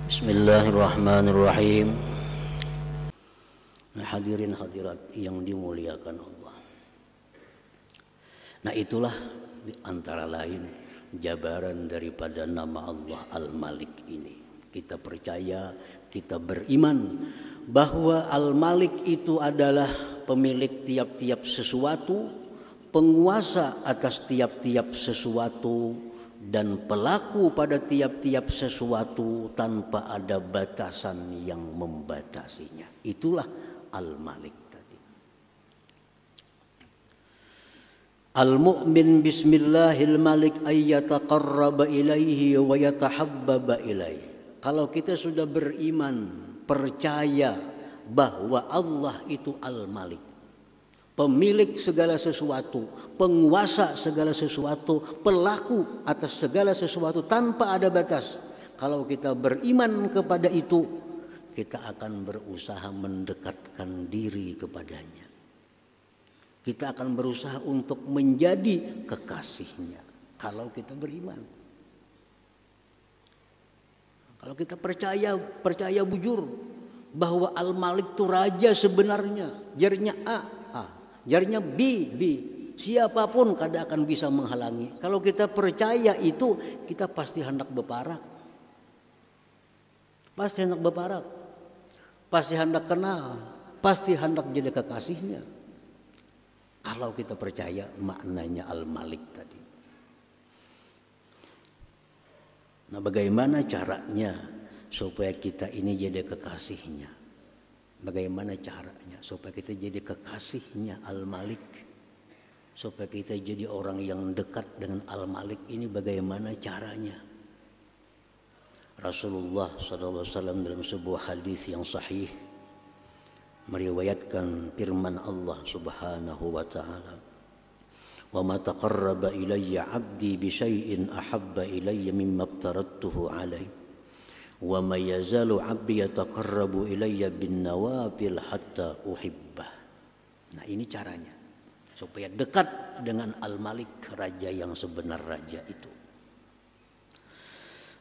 Bismillahirrahmanirrahim. Hadirin hadirat yang dimuliakan Allah. Nah, itulah antara lain jabaran daripada nama Allah Al-Malik ini. Kita percaya, kita beriman bahwa Al-Malik itu adalah pemilik tiap-tiap sesuatu, penguasa atas tiap-tiap sesuatu, dan pelaku pada tiap-tiap sesuatu tanpa ada batasan yang membatasinya. Itulah Al-Malik tadi. Al-mu'min bismillahil malik ayyataqarraba ilaihi wa yatahabbaba ilaihi. Kalau kita sudah beriman, percaya bahwa Allah itu Al-Malik, pemilik segala sesuatu, penguasa segala sesuatu, pelaku atas segala sesuatu tanpa ada batas. Kalau kita beriman kepada itu, kita akan berusaha mendekatkan diri kepadanya. Kita akan berusaha untuk menjadi kekasihnya. Kalau kita beriman. Kalau kita percaya bujur bahwa Al-Malik itu raja sebenarnya. Jarinya A, jarinya B. Siapapun kada akan bisa menghalangi. Kalau kita percaya itu, kita pasti hendak berparak. Pasti hendak berparak. Pasti hendak kenal. Pasti hendak jadi kekasihnya. Kalau kita percaya maknanya Al-Malik tadi. Nah, bagaimana caranya supaya kita ini jadi kekasihnya? Bagaimana caranya supaya kita jadi kekasihnya Al-Malik? Supaya kita jadi orang yang dekat dengan Al-Malik ini, bagaimana caranya? Rasulullah SAW dalam sebuah hadis yang sahih meriwayatkan firman Allah Subhanahu wa taala, "Wa ma taqarraba ilayya 'abdi bi syai'in ahabba ilayya mimma aftaradtuhu 'alaihi." Wa ma yazalu 'abdi yataqarrabu ilayya bin nawafil hatta uhibbah. Nah, ini caranya supaya dekat dengan Al-Malik, raja yang sebenar raja itu.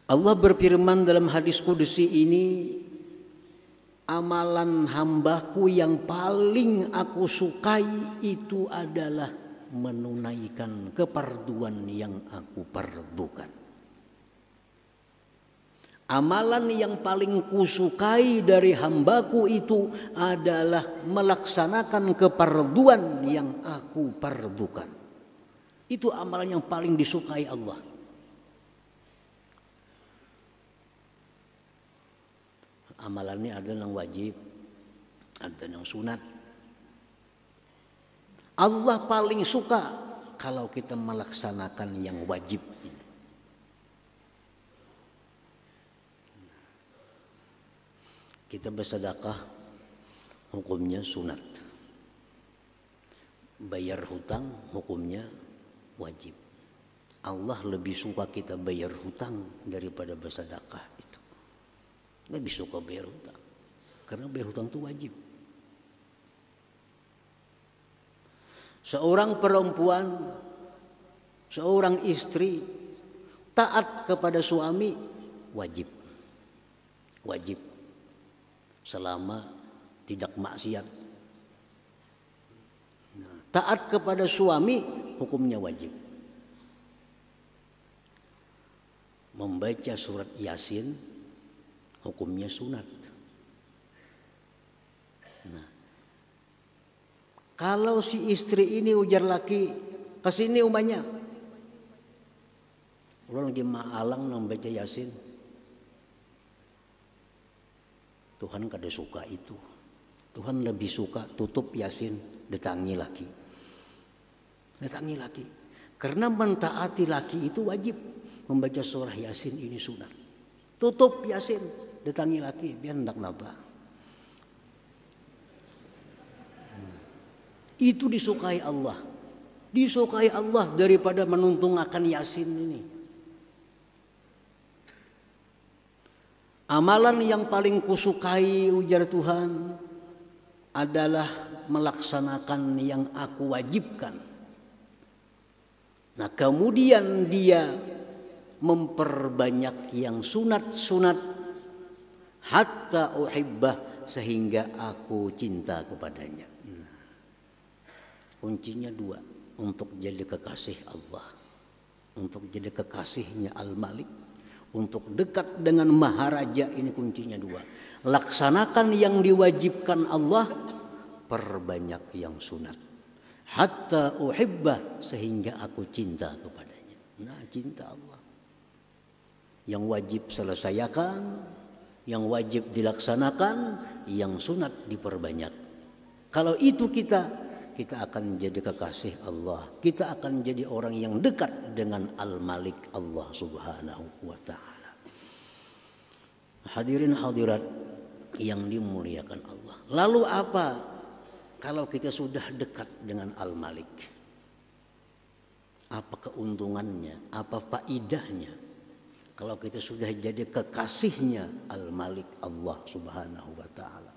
Allah berfirman dalam hadis kudusi ini, amalan hambaku yang paling aku sukai itu adalah menunaikan kefarduan yang aku fardukan. Amalan yang paling kusukai dari hambaku itu adalah melaksanakan kefarduan yang aku fardukan. Itu amalan yang paling disukai Allah. Amalannya ada yang wajib, ada yang sunat. Allah paling suka kalau kita melaksanakan yang wajib. Kita bersedekah, hukumnya sunat. Bayar hutang, hukumnya wajib. Allah lebih suka kita bayar hutang daripada bersedekah itu. Lebih suka bayar hutang, karena bayar hutang itu wajib. Seorang perempuan, seorang istri taat kepada suami wajib. Wajib. Selama tidak maksiat. Nah, taat kepada suami hukumnya wajib. Membaca surat Yasin hukumnya sunat. Nah, kalau si istri ini ujar laki, kesini umanya, orang lagi maalang membaca Yasin, Tuhan kada suka itu. Tuhan lebih suka tutup Yasin, datangi laki. Datangi laki. Karena mentaati laki itu wajib. Membaca surah Yasin ini sunat. Tutup Yasin, datangi laki, biar hendak napa. Itu disukai Allah. Disukai Allah daripada menuntungakan Yasin ini. Amalan yang paling kusukai, ujar Tuhan, adalah melaksanakan yang aku wajibkan. Nah, kemudian dia memperbanyak yang sunat-sunat hatta uhibbah, sehingga aku cinta kepadanya. Nah, kuncinya dua untuk jadi kekasih Allah, untuk jadi kekasihnya Al-Malik, untuk dekat dengan Maharaja. Ini kuncinya dua. Laksanakan yang diwajibkan Allah, perbanyak yang sunat. Hatta uhibbah, sehingga aku cinta kepadanya. Nah, cinta Allah. Yang wajib selesaikan, yang wajib dilaksanakan, yang sunat diperbanyak. Kalau itu kita akan menjadi kekasih Allah. Kita akan menjadi orang yang dekat dengan Al-Malik, Allah Subhanahu wa ta'ala. Hadirin hadirat yang dimuliakan Allah. Lalu apa kalau kita sudah dekat dengan Al-Malik? Apa keuntungannya? Apa faidahnya? Kalau kita sudah jadi kekasihnya Al-Malik, Allah Subhanahu wa ta'ala.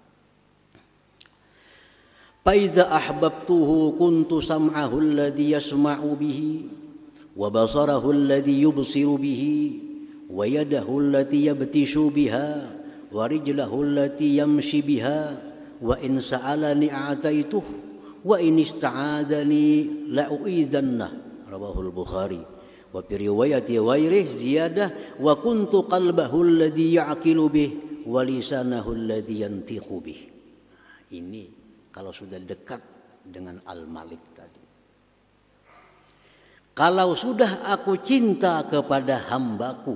Faiza ahbabtuhu kuntu sam'ahu alladhi yasma'u bihi wa basarahu alladhi yubsiru bihi wa yadahu allati yabtishu biha wa rijlahu allati yamshi biha wa in sa'alani a'taituh wa in ista'adani la'u'idzannah. Rawahul Bukhari. Wa fi riwayati ghairihi ziyadah wa kuntu qalbahu alladhi ya'qilu bih wa lisanahu alladhi yantiqu bih. Ini kalau sudah dekat dengan Al-Malik tadi. Kalau sudah aku cinta kepada hambaku,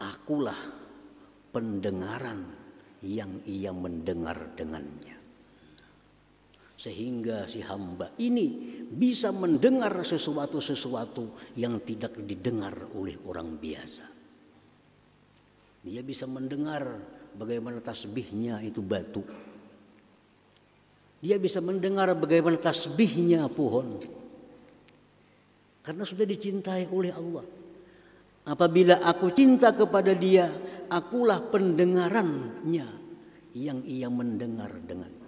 akulah pendengaran yang ia mendengar dengannya. Sehingga si hamba ini bisa mendengar sesuatu yang tidak didengar oleh orang biasa. Dia bisa mendengar bagaimana tasbihnya itu batu. Dia bisa mendengar bagaimana tasbihnya pohon. Karena sudah dicintai oleh Allah. Apabila aku cinta kepada dia, akulah pendengarannya yang ia mendengar dengannya.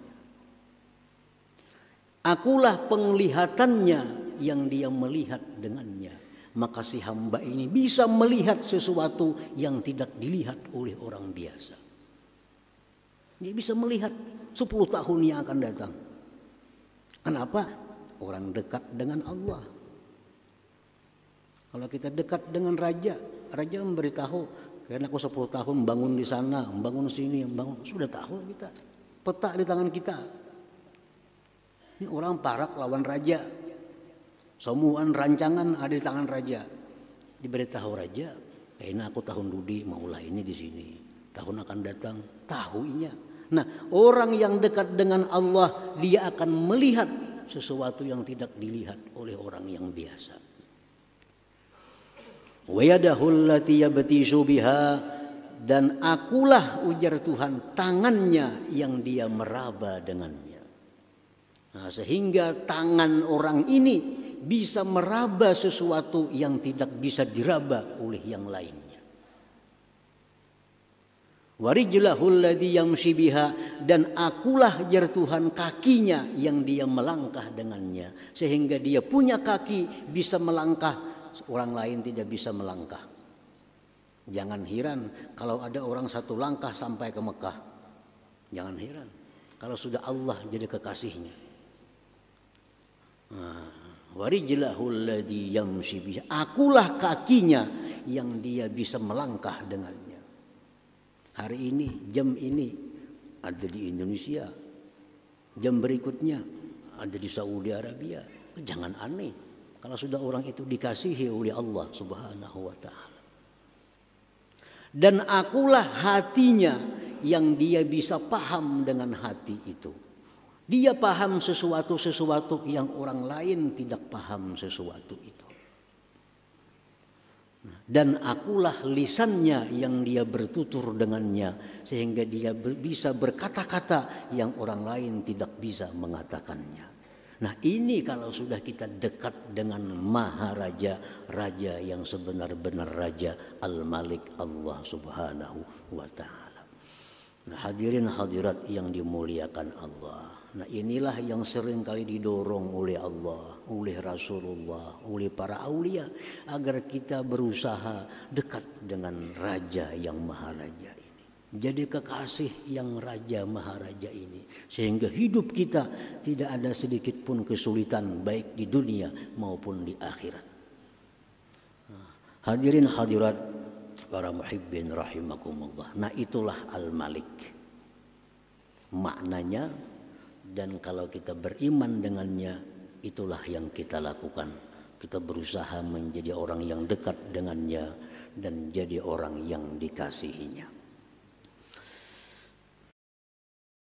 Akulah penglihatannya yang dia melihat dengannya. Maka si hamba ini bisa melihat sesuatu yang tidak dilihat oleh orang biasa. Dia bisa melihat 10 tahun yang akan datang. Kenapa? Orang dekat dengan Allah. Kalau kita dekat dengan raja memberitahu, karena aku 10 tahun bangun di sana, bangun sini, bangun, sudah tahu kita. Peta di tangan kita. Ini orang parak lawan raja. Semuaan rancangan ada di tangan raja. Diberitahu raja, kayaknya aku tahun dudi mulai ini di sini. Tahun akan datang, tahuinya. Nah, orang yang dekat dengan Allah, dia akan melihat sesuatu yang tidak dilihat oleh orang yang biasa. Wa yadahul lati yabtishu biha, dan akulah, ujar Tuhan, tangannya yang dia meraba dengannya. Nah, sehingga tangan orang ini bisa meraba sesuatu yang tidak bisa diraba oleh yang lainnya. Warijlahul ladzi yamshi biha, dan akulah, jar Tuhan, kakinya yang dia melangkah dengannya. Sehingga dia punya kaki bisa melangkah, orang lain tidak bisa melangkah. Jangan heran kalau ada orang satu langkah sampai ke Mekah. Jangan heran kalau sudah Allah jadi kekasihnya. Warijlahul ladzi yamshi biha, akulah kakinya yang dia bisa melangkah dengannya. Hari ini, jam ini ada di Indonesia, jam berikutnya ada di Saudi Arabia. Jangan aneh kalau sudah orang itu dikasihi oleh Allah Subhanahu wa ta'ala. Dan akulah hatinya yang dia bisa paham dengan hati itu. Dia paham sesuatu yang orang lain tidak paham sesuatu itu. Dan akulah lisannya yang dia bertutur dengannya, sehingga dia bisa berkata-kata yang orang lain tidak bisa mengatakannya. Nah, ini kalau sudah kita dekat dengan Maharaja, Raja yang sebenar-benar Raja, Al-Malik, Allah Subhanahu wa ta'ala. Nah, hadirin hadirat yang dimuliakan Allah. Nah, inilah yang sering kali didorong oleh Allah, oleh Rasulullah, oleh para aulia agar kita berusaha dekat dengan Raja yang Maharaja ini. Jadi kekasih yang Raja Maharaja ini, sehingga hidup kita tidak ada sedikit pun kesulitan baik di dunia maupun di akhirat. Nah, hadirin hadirat para muhibbin rahimakumullah. Nah, itulah Al-Malik maknanya, dan kalau kita beriman dengannya, itulah yang kita lakukan. Kita berusaha menjadi orang yang dekat dengannya dan jadi orang yang dikasihinya.